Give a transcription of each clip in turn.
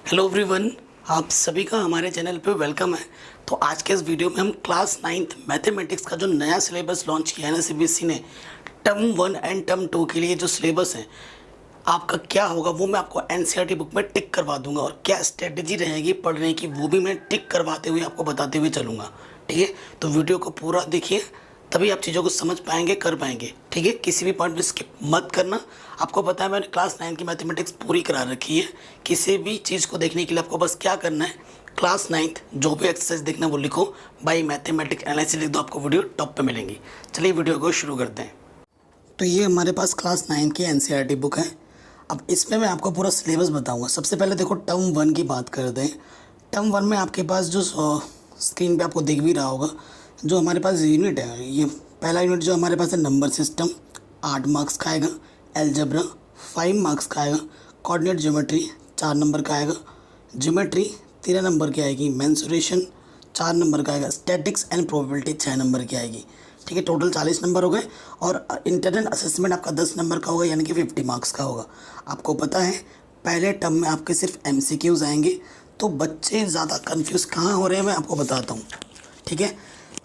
Hello everyone, आप सभी का हमारे चैनल पे वेलकम है। तो आज के इस वीडियो में हम क्लास 9th मैथमेटिक्स का जो नया सिलेबस लॉन्च किया है ना सीबीएसई ने, टर्म 1 एंड टर्म 2 के लिए जो सिलेबस है आपका क्या होगा वो मैं आपको एनसीईआरटी बुक में टिक करवा दूंगा, और क्या स्ट्रेटजी रहेगी पढ़ने की वो भी मैं टिक करवाते हुए आपको बताते हुए चलूँगा। ठीक है, तो वीडियो को पूरा देखिए, तभी आप चीज़ों को समझ पाएंगे, कर पाएंगे। ठीक है, किसी भी पॉइंट में स्किप मत करना। आपको पता है मैंने क्लास 9 की मैथमेटिक्स पूरी करा रखी है। किसी भी चीज़ को देखने के लिए आपको बस क्या करना है, क्लास 9th जो भी एक्सरसाइज देखना वो लिखो, बाई मैथमेटिक्स एनालिसिस लिख दो, आपको वीडियो टॉप पे मिलेंगी। चलिए वीडियो को शुरू करते हैं। तो ये हमारे पास क्लास 9 की एनसीईआरटी बुक है। अब इसमें मैं आपको पूरा सिलेबस बताऊंगा। सबसे पहले देखो टर्म 1 की बात करते हैं। टर्म 1 में आपके पास जो स्क्रीन पे आपको दिख भी रहा होगा, जो हमारे पास यूनिट है, ये पहला यूनिट जो हमारे पास है नंबर सिस्टम, 8 मार्क्स का आएगा। एलजेब्रा 5 मार्क्स का आएगा। कोऑर्डिनेट ज्योमेट्री 4 नंबर का आएगा। ज्योमेट्री 13 नंबर की आएगी। मेंसुरेशन 4 नंबर का आएगा। स्टैटिक्स एंड प्रोबेबिलिटी 6 नंबर की आएगी। ठीक है, टोटल 40 नंबर हो गए। और इंटरनल असेसमेंट आपका 10 नंबर का होगा, यानी कि 50 मार्क्स का होगा। आपको पता है पहले टर्म में आपके सिर्फ एमसीक्यूज आएंगे, तो बच्चे ज़्यादा कंफ्यूज कहाँ हो रहे हैं मैं आपको बताता हूँ। ठीक है,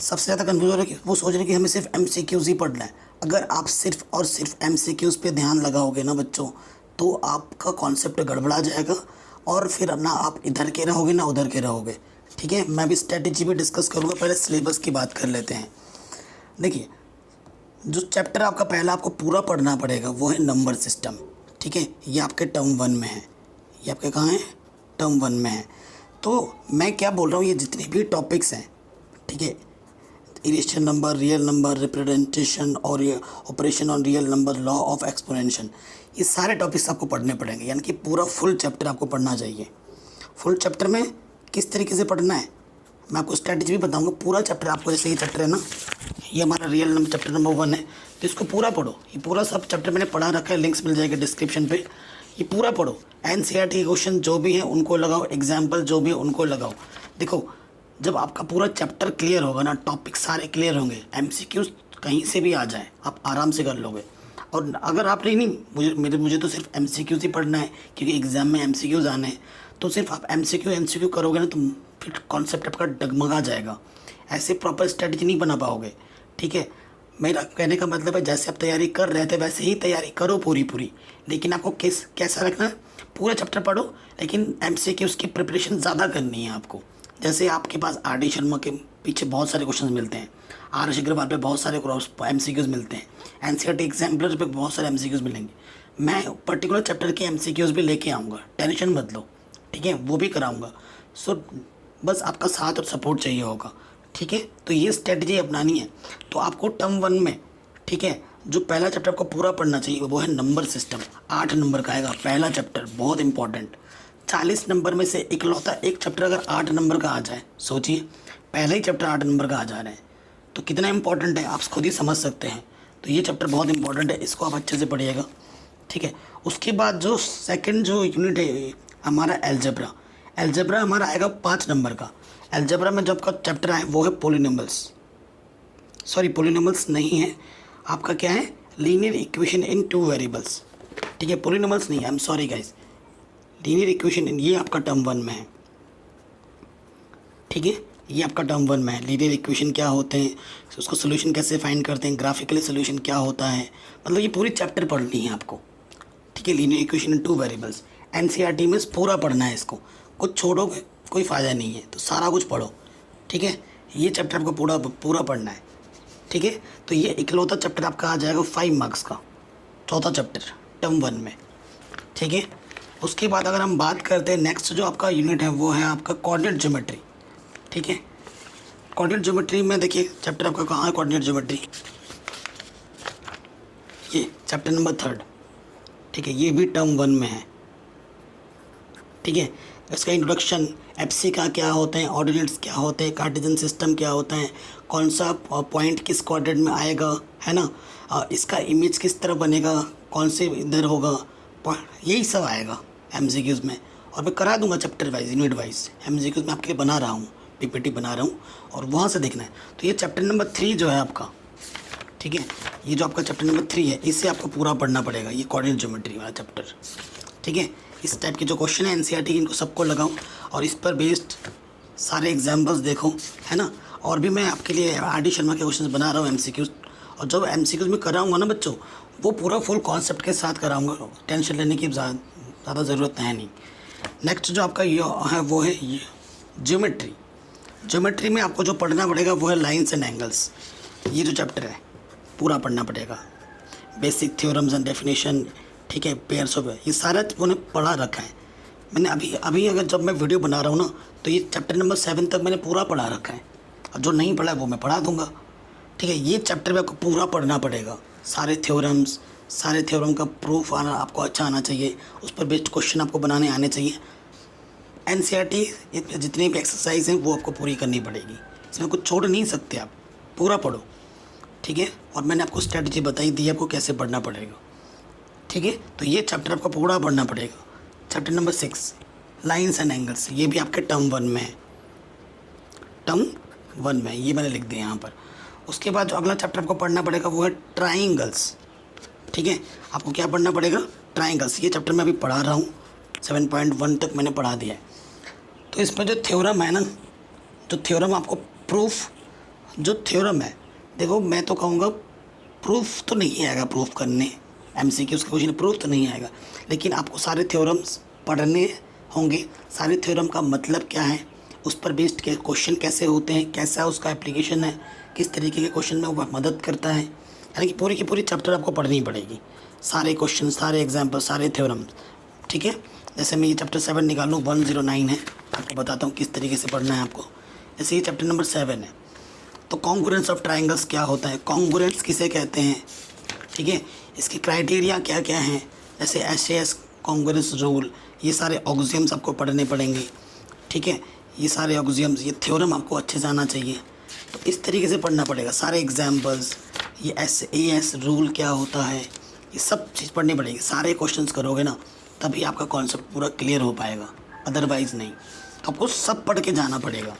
सबसे ज़्यादा कंफ्यूज हो रहे हैं, वो सोच रहे हैं कि हमें सिर्फ एमसीक्यूज ही पढ़ना है। अगर आप सिर्फ और सिर्फ एमसीक्यूज पे ध्यान लगाओगे ना बच्चों, तो आपका कॉन्सेप्ट गड़बड़ा जाएगा, और फिर ना आप इधर के रहोगे ना उधर के रहोगे। ठीक है, मैं भी स्ट्रेटेजी भी डिस्कस करूँगा, पहले सिलेबस की बात कर लेते हैं। देखिए, जो चैप्टर आपका पहला आपको पूरा पढ़ना पड़ेगा वो है नंबर सिस्टम। ठीक है, ये आपके टर्म 1 में है। ये आपके कहाँ है? टर्म 1 में है। तो मैं क्या बोल रहा हूँ, ये जितने भी टॉपिक्स हैं, ठीक है, irrational number, real number, representation और ये operation on real number, law of exponential, ये सारे टॉपिक्स आपको पढ़ने पड़ेंगे। यानी कि पूरा फुल चैप्टर आपको पढ़ना चाहिए। फुल चैप्टर में किस तरीके से पढ़ना है मैं आपको स्ट्रैटेजी भी बताऊंगा। पूरा चैप्टर आपको, जैसे ये चैप्टर है ना, ये हमारा रियल नंबर चैप्टर नंबर 1 है, तो इसको पूरा पढ़ो। ये पूरा सब चैप्टर मैंने पढ़ा रखा है, लिंक्स मिल जाएगा डिस्क्रिप्शन पे। ये पूरा पढ़ो। एनसीईआरटी क्वेश्चन जो भी है उनको लगाओ, एग्जाम्पल जो भी है उनको लगाओ। देखो, जब आपका पूरा चैप्टर क्लियर होगा ना, टॉपिक सारे क्लियर होंगे, एमसीक्यूज कहीं से भी आ जाए आप आराम से कर लोगे। और अगर आप नहीं मुझे तो सिर्फ एमसीक्यूज ही पढ़ना है क्योंकि एग्ज़ाम में एमसीक्यूज आने हैं, तो सिर्फ आप एमसीक्यू करोगे ना तो फिर कॉन्सेप्ट आपका डगमगा जाएगा। ऐसे प्रॉपर स्ट्रेटजी नहीं बना पाओगे। ठीक है, मेरा कहने का मतलब है जैसे आप तैयारी कर रहे थे वैसे ही तैयारी करो पूरी, लेकिन आपको कैसा रखना है, पूरा चैप्टर पढ़ो, लेकिन एमसीक्यूज की प्रिपरेशन ज़्यादा करनी है आपको। जैसे आपके पास आर डी शर्मा के पीछे बहुत सारे क्वेश्चन मिलते हैं, आर एस अग्रवाल पे बहुत सारे एमसीक्यूज मिलते हैं, एनसीईआरटी एग्जाम्पलर पे बहुत सारे एमसीक्यूज मिलेंगे। मैं पर्टिकुलर चैप्टर के एमसीक्यूज भी लेके आऊँगा, टेंशन मत लो। ठीक है, वो भी कराऊँगा। सो बस आपका साथ और सपोर्ट चाहिए होगा। ठीक है, तो ये स्ट्रेटजी अपनानी है। तो आपको टर्म 1 में, ठीक है, जो पहला चैप्टर आपको पूरा पढ़ना चाहिए वो है नंबर सिस्टम। 8 नंबर का आएगा पहला चैप्टर, बहुत इंपॉर्टेंट। 40 नंबर में से इकलौता एक चैप्टर अगर 8 नंबर का आ जाए, सोचिए पहला ही चैप्टर 8 नंबर का आ जा रहे हैं तो कितना इंपॉर्टेंट है आप खुद ही समझ सकते हैं। तो ये चैप्टर बहुत इंपॉर्टेंट है, इसको आप अच्छे से पढ़िएगा। ठीक है, उसके बाद जो सेकंड जो यूनिट है हमारा एल्जेब्रा हमारा आएगा 5 नंबर का। एल्जेब्रा में जो आपका चैप्टर है वो है पोलिनोमियल्स नहीं है, आपका क्या है, लीनियर इक्वेशन इन 2 वेरिएबल्स। ठीक है, पोलिनोमियल्स नहीं है, I am sorry guys, linear equation ये आपका टर्म 1 में है। ठीक है, ये आपका टर्म 1 में है। लीनियर इक्वेशन क्या होते हैं, उसको सोल्यूशन कैसे फाइंड करते हैं, ग्राफिकली सोल्यूशन क्या होता है, मतलब ये पूरी चैप्टर पढ़नी है आपको। ठीक है, linear equation in 2 variables NCERT में पूरा पढ़ना है। इसको कुछ छोड़ोगे कोई फ़ायदा नहीं है, तो सारा कुछ पढ़ो। ठीक है, ये चैप्टर आपको पूरा पढ़ना है। ठीक है, तो ये इकलौता चैप्टर आपका आ जाएगा 5 मार्क्स का, चौथा चैप्टर टर्म 1 में। ठीक है, उसके बाद अगर हम बात करते हैं नेक्स्ट जो आपका यूनिट है वो है आपका कोऑर्डिनेट ज्योमेट्री। ठीक है, कोऑर्डिनेट ज्योमेट्री में देखिए चैप्टर आपका कहाँ है, कोऑर्डिनेट ज्योमेट्री, ये चैप्टर नंबर 3। ठीक है, ये भी टर्म 1 में है। ठीक है, इसका इंट्रोडक्शन, एफसी का क्या होते हैं, ऑर्डिनेट्स क्या होते हैं, कार्टेशियन सिस्टम क्या होता है, कौन सा पॉइंट किस कोऑर्डिनेट में आएगा, है ना, इसका इमेज किस तरह बनेगा, कौन से इधर होगा, यही सब आएगा एमसीक्यूज़ में। और मैं करा दूंगा chapter wise, unit wise MCQs में आपके लिए बना रहा हूँ, पीपीटी बना रहा हूँ, और वहाँ से देखना है। तो ये चैप्टर नंबर 3 जो है आपका, ठीक है, ये जो आपका चैप्टर नंबर 3 है, इसे आपको पूरा पढ़ना पड़ेगा, ये कोऑर्डिनेट ज्योमेट्री वाला चैप्टर। ठीक है, इस टाइप के जो क्वेश्चन है एनसीईआरटी इनको सबको लगाऊं और इस पर बेस्ड सारे एग्जाम्पल्स देखो, है ना। और भी मैं आपके लिए आर.डी. शर्मा के क्वेश्चन बना रहा हूँ एमसीक्यूज, और जब एमसीक्यूज में कराऊंगा ना बच्चों, वो पूरा फुल कॉन्सेप्ट के साथ कराऊंगा, टेंशन लेने की ज़्यादा ज़रूरत है नहीं। नेक्स्ट जो आपका ये है वो है ज्योमेट्री। ज्योमेट्री में आपको जो पढ़ना पड़ेगा वो है लाइन्स एंड एंगल्स। ये जो चैप्टर है पूरा पढ़ना पड़ेगा, बेसिक थ्योरम्स एंड डेफिनेशन, ठीक है, पेयर्स ऑफ, ये सारा मैंने पढ़ा रखा है। मैंने अभी अगर जब मैं वीडियो बना रहा हूँ ना, तो ये चैप्टर नंबर 7 तक मैंने पूरा पढ़ा रखा है, और जो नहीं पढ़ा है वो मैं पढ़ा दूँगा, ठीक है। ये चैप्टर में आपको पूरा पढ़ना पड़ेगा, सारे थ्योरम्स, सारे थ्योरम का प्रूफ आपको अच्छा आना चाहिए, उस पर बेस्ड क्वेश्चन आपको बनाने आने चाहिए। एनसीईआरटी जितनी भी एक्सरसाइज हैं वो आपको पूरी करनी पड़ेगी, इसमें कुछ छोड़ नहीं सकते आप, पूरा पढ़ो, ठीक है। और मैंने आपको स्ट्रेटजी बताई दी है आपको कैसे पढ़ना पड़ेगा, ठीक है। तो ये चैप्टर आपको पूरा पढ़ना पड़ेगा। Chapter number 6 lines and angles, ये भी आपके टर्म 1 में है, टर्म 1 में ये मैंने लिख दिया यहाँ पर। उसके बाद जो अगला चैप्टर आपको पढ़ना पड़ेगा वो है ट्राइंगल्स, ठीक है। आपको क्या पढ़ना पड़ेगा? ट्राइंगल्स। ये चैप्टर मैं अभी पढ़ा रहा हूँ, 7.1 तक मैंने पढ़ा दिया है। तो इसमें जो थ्योरम है ना, जो थ्योरम आपको प्रूफ, जो थ्योरम है, देखो मैं तो कहूँगा प्रूफ तो नहीं आएगा, प्रूफ करने एमसीक्यूज़ का क्वेश्चन प्रूफ तो नहीं आएगा, लेकिन आपको सारे थ्योरम्स पढ़ने होंगे, सारे थ्योरम का मतलब क्या है, उस पर बेस्ड के क्वेश्चन कैसे होते हैं, कैसा उसका एप्लीकेशन है, किस तरीके के क्वेश्चन में वो मदद करता है, यानी कि पूरी की पूरी चैप्टर आपको पढ़नी पड़ेगी, सारे क्वेश्चन, सारे एग्जाम्पल, सारे थ्योरम, ठीक है। जैसे मैं ये चैप्टर 7 निकालूँ, 109 है, आपको बताता हूँ किस तरीके से पढ़ना है आपको। जैसे ये चैप्टर नंबर 7 है, तो कॉन्ग्रुएंस ऑफ ट्राइंगल्स क्या होता है, कॉन्ग्रुएंस किसे कहते हैं, ठीक है, इसके क्राइटेरिया क्या क्या हैं, जैसे SAS कॉन्ग्रुएंस रूल, ये सारे ऑक्सियम्स आपको पढ़ने पड़ेंगे, ठीक है। ये सारे ऑक्सियम्स, ये थ्योरम आपको अच्छे से आना चाहिए, तो इस तरीके से पढ़ना पड़ेगा, सारे एग्जाम्पल्स, ये SAS रूल क्या होता है, ये सब चीज़ पढ़नी पड़ेगी। सारे क्वेश्चंस करोगे ना तभी आपका कॉन्सेप्ट पूरा क्लियर हो पाएगा, अदरवाइज़ नहीं। तो आपको सब पढ़ के जाना पड़ेगा,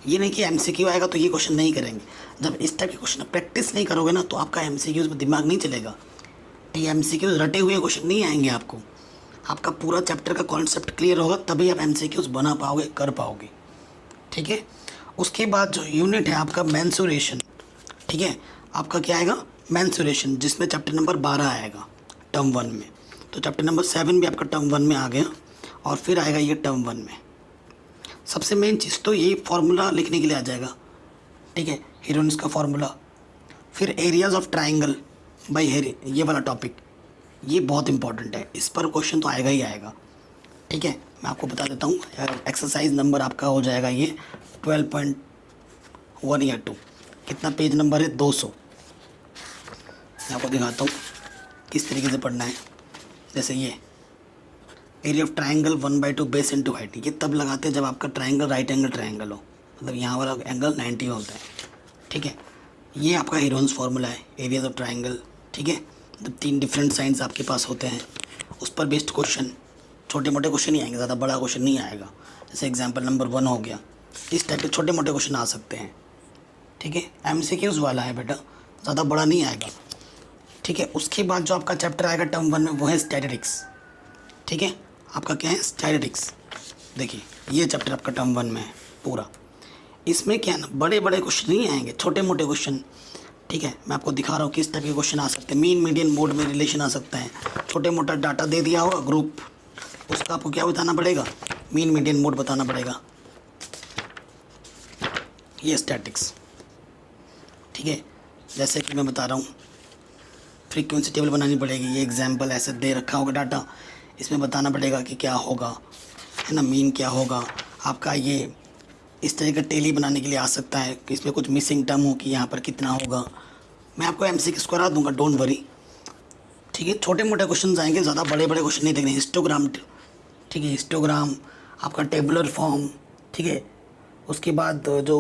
ये नहीं कि MCQ आएगा तो ये क्वेश्चन नहीं करेंगे। जब इस टाइप के क्वेश्चन प्रैक्टिस नहीं करोगे ना तो आपका MCQs में दिमाग नहीं चलेगा, ये MCQs रटे हुए क्वेश्चन नहीं आएंगे आपको, आपका पूरा चैप्टर का कॉन्सेप्ट क्लियर होगा तभी आप MCQs बना पाओगे, कर पाओगे, ठीक है। उसके बाद जो यूनिट है आपका मेंसुरेशन, ठीक है, आपका क्या आएगा मेंसुरेशन, जिसमें चैप्टर नंबर 12 आएगा टर्म 1 में। तो चैप्टर नंबर 7 भी आपका टर्म 1 में आ गया, और फिर आएगा ये टर्म 1 में। सबसे मेन चीज़ तो ये फार्मूला लिखने के लिए आ जाएगा, ठीक है, हीरोइंस का फार्मूला, फिर एरियाज ऑफ ट्राइंगल बाय हेरी, ये वाला टॉपिक ये बहुत इंपॉर्टेंट है, इस पर क्वेश्चन तो आएगा ही आएगा, ठीक है। मैं आपको बता देता हूँ, एक्सरसाइज नंबर आपका हो जाएगा ये 12.1 या 2, कितना पेज नंबर है 200। मैं आपको दिखाता हूँ किस तरीके से पढ़ना है। जैसे ये area of triangle 1/2 base into height, ये तब लगाते हैं जब आपका ट्राइंगल राइट एंगल ट्राइंगल हो, मतलब यहाँ वाला एंगल 90 होता है, ठीक है। ये आपका हीरोइंस फार्मूला है, एरियाज ऑफ ट्राइंगल, ठीक है। जब 3 डिफरेंट साइंस आपके पास होते हैं उस पर बेस्ड क्वेश्चन, छोटे मोटे क्वेश्चन ही आएंगे, ज़्यादा बड़ा क्वेश्चन नहीं आएगा। जैसे एग्जाम्पल नंबर 1 हो गया, इस टाइप के छोटे मोटे क्वेश्चन आ सकते हैं, ठीक है। MCQs वाला है बेटा, ज़्यादा बड़ा नहीं आएगा, ठीक है। उसके बाद जो आपका चैप्टर आएगा टर्म 1 में वो है स्टैटिस्टिक्स, ठीक है। आपका क्या है स्टैटिस्टिक्स, देखिए ये चैप्टर आपका टर्म 1 में है पूरा। इसमें क्या है ना, बड़े बड़े क्वेश्चन नहीं आएंगे, छोटे मोटे क्वेश्चन, ठीक है। मैं आपको दिखा रहा हूँ किस टाइप के क्वेश्चन आ सकते हैं। मीन मीडियन मोड में रिलेशन आ सकता है, छोटे मोटा डाटा दे दिया होगा ग्रुप, उसका आपको क्या बताना पड़ेगा, मीन मीडियन मोड बताना पड़ेगा, ये स्टैटिक्स, ठीक है। जैसे कि मैं बता रहा हूँ फ्रीक्वेंसी टेबल बनानी पड़ेगी, ये एग्जाम्पल ऐसे दे रखा होगा डाटा, इसमें बताना पड़ेगा कि क्या होगा, है ना, मीन क्या होगा आपका। ये इस तरह का टेली बनाने के लिए आ सकता है कि इसमें कुछ मिसिंग टर्म हो कि यहाँ पर कितना होगा। मैं आपको MCQs करा दूंगा, डोंट वरी, ठीक है। छोटे मोटे क्वेश्चन आएंगे, ज़्यादा बड़े बड़े क्वेश्चन नहीं देखने। हिस्टोग्राम, ठीक है, हिस्टोग्राम आपका टेबुलर फॉर्म, ठीक है। उसके बाद जो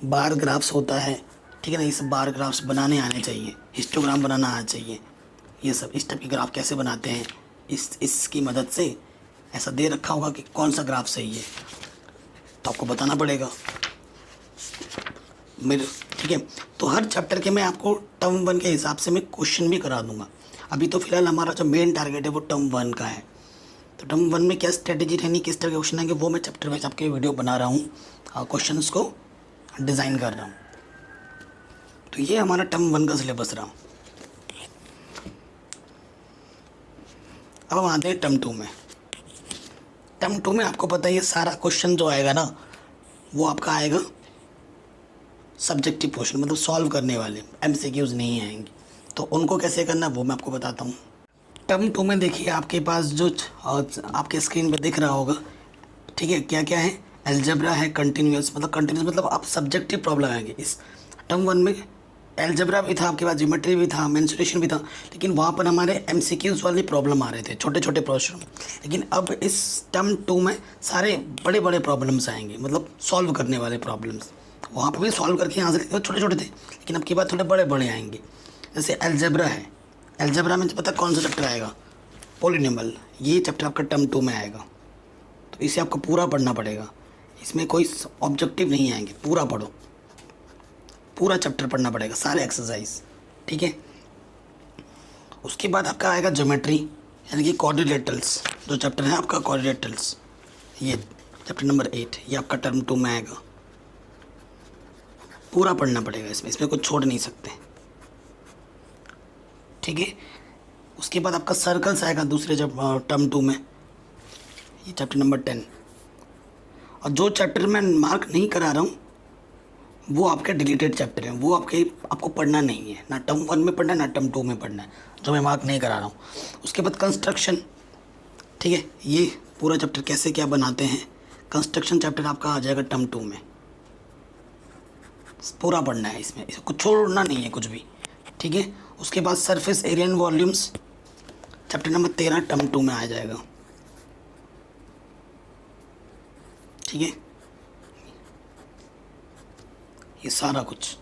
बार ग्राफ्स होता है, ठीक है ना, ये सब बार ग्राफ्स बनाने आने चाहिए, हिस्टोग्राम बनाना आना चाहिए, ये सब इस टाइप के ग्राफ कैसे बनाते हैं, इसकी मदद से ऐसा दे रखा होगा कि कौन सा ग्राफ सही है, तो आपको बताना पड़ेगा मेरे, ठीक है। तो हर चैप्टर के मैं आपको टर्म 1 के हिसाब से मैं क्वेश्चन भी करा दूंगा। अभी तो फिलहाल हमारा जो मेन टारगेट है वो टर्म 1 का है, तो टर्म 1 में क्या स्ट्रेटेजी रहनी, किस तरह के क्वेश्चन आएंगे, वो मैं चैप्टर वाइज आपके वीडियो बना रहा हूँ, क्वेश्चंस को डिज़ाइन कर रहा हूँ। तो ये हमारा टर्म 1 का सिलेबस रहा। अब हम आते हैं टर्म 2 में। टर्म 2 में आपको पता है ये सारा क्वेश्चन जो आएगा ना, वो आपका आएगा सब्जेक्टिव क्वेश्चन, मतलब सॉल्व करने वाले, MCQs नहीं आएंगे। तो उनको कैसे करना वो मैं आपको बताता हूँ। टर्म 2 में देखिए आपके पास जो आपके स्क्रीन पर दिख रहा होगा, ठीक है, क्या क्या है, अलजेब्रा है, कंटिन्यूस मतलब आप सब्जेक्टिव प्रॉब्लम आएंगे। इस टर्म 1 में अलजेब्रा भी था आपके पास, ज्योमेट्री भी था, मेंसुरेशन भी था, लेकिन वहाँ पर हमारे MCQs वाली प्रॉब्लम आ रहे थे, छोटे छोटे प्रॉब्लम। लेकिन अब इस टर्म 2 में सारे बड़े बड़े प्रॉब्लम्स आएंगे, मतलब सॉल्व करने वाले प्रॉब्लम्स। वहाँ पर भी सॉल्व करके यहाँ से छोटे छोटे थे, लेकिन अब की बात थोड़े बड़े बड़े आएंगे। जैसे अलजेब्रा है, अलजेब्रा में पता कौन सा चैप्टर आएगा, पॉलिनॉमियल। ये चैप्टर आपका टर्म 2 में आएगा, तो इसे आपको पूरा पढ़ना पड़ेगा। इसमें कोई ऑब्जेक्टिव नहीं आएंगे, पूरा पढ़ो, पूरा चैप्टर पढ़ना पड़ेगा, सारे एक्सरसाइज, ठीक है। उसके बाद आपका आएगा ज्योमेट्री, यानी कि क्वाड्रिलेटरल्स, जो चैप्टर है आपका क्वाड्रिलेटरल्स, ये चैप्टर नंबर 8, ये आपका टर्म 2 में आएगा। पूरा पढ़ना पड़ेगा, इसमें कुछ छोड़ नहीं सकते, ठीक है। उसके बाद आपका सर्कल्स आएगा दूसरे जब टर्म 2 में, ये चैप्टर नंबर 10। और जो चैप्टर मैं मार्क नहीं करा रहा हूँ वो आपके डिलीटेड चैप्टर हैं, वो आपको पढ़ना नहीं है, ना टर्म 1 में पढ़ना है ना टर्म 2 में पढ़ना है, जो मैं मार्क नहीं करा रहा हूँ। उसके बाद कंस्ट्रक्शन, ठीक है, ये पूरा चैप्टर कैसे क्या बनाते हैं, कंस्ट्रक्शन चैप्टर आपका आ जाएगा टर्म 2 में। पूरा पढ़ना है, इसमें कुछ छोड़ना नहीं है कुछ भी, ठीक है। उसके बाद surface area and volumes, chapter number 13 term 2 में आ जाएगा, ठीक है। ये सारा कुछ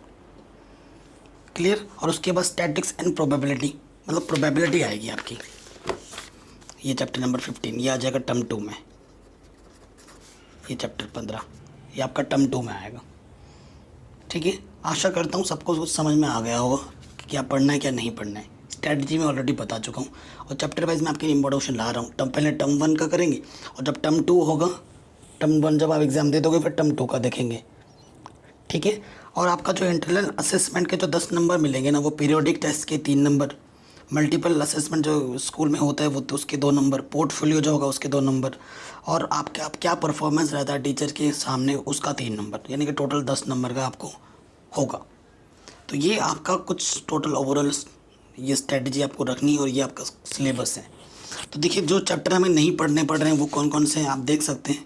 क्लियर। और उसके बाद स्टैटिक्स एंड प्रोबेबिलिटी, मतलब प्रोबेबिलिटी आएगी आपकी, ये चैप्टर नंबर 15, ये आ जाएगा टर्म 2 में। ये चैप्टर 15 ये आपका टर्म 2 में आएगा, ठीक है। आशा करता हूँ सबको कुछ समझ में आ गया होगा कि क्या पढ़ना है क्या नहीं पढ़ना है। स्ट्रैटेजी में ऑलरेडी बता चुका हूँ, और चैप्टर वाइज मैं आपके लिए इंपॉर्टेंट ला रहा हूँ। पहले टर्म 1 का करेंगे, और जब टर्म 2 होगा, टर्म 1 जब आप एग्ज़ाम दे दोगे फिर टर्म 2 का देखेंगे, ठीक है। और आपका जो इंटरनल असेसमेंट के जो 10 नंबर मिलेंगे ना, वो पीरियोडिक टेस्ट के 3 नंबर, मल्टीपल असेसमेंट जो स्कूल में होता है वो तो उसके 2 नंबर, पोर्टफोलियो जो होगा उसके 2 नंबर, और आप क्या परफॉर्मेंस रहता है टीचर के सामने उसका 3 नंबर, यानी कि टोटल 10 नंबर का आपको होगा। तो ये आपका कुछ टोटल ओवरऑल ये स्ट्रेटजी आपको रखनी है, और ये आपका सिलेबस है। तो देखिए जो चैप्टर हमें नहीं पढ़ने पड़ रहे हैं वो कौन कौन से हैं आप देख सकते हैं,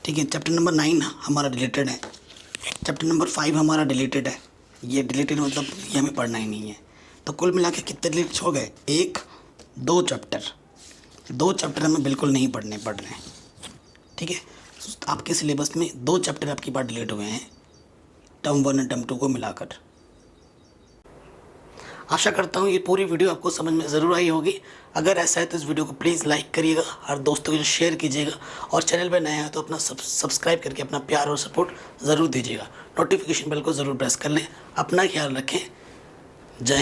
ठीक है। चैप्टर नंबर 9 हमारा डिलीटेड है, चैप्टर नंबर 5 हमारा डिलीटेड है। ये डिलीटेड मतलब ये हमें पढ़ना ही नहीं है। तो कुल मिला के कितने डिलीट हो गए, 2 चैप्टर हमें बिल्कुल नहीं पढ़ने पड़ रहे हैं, ठीक है। आपके सिलेबस में 2 चैप्टर आपकी बार डिलीट हुए हैं, टर्म 1 और टर्म 2 को मिलाकर। आशा करता हूँ ये पूरी वीडियो आपको समझ में ज़रूर आई होगी। अगर ऐसा है तो इस वीडियो को प्लीज़ लाइक करिएगा, हर दोस्तों के शेयर कीजिएगा, और चैनल पर नए हैं तो अपना सब्सक्राइब करके अपना प्यार और सपोर्ट ज़रूर दीजिएगा। नोटिफिकेशन बेल को ज़रूर प्रेस कर लें। अपना ख्याल रखें। जय हिंद।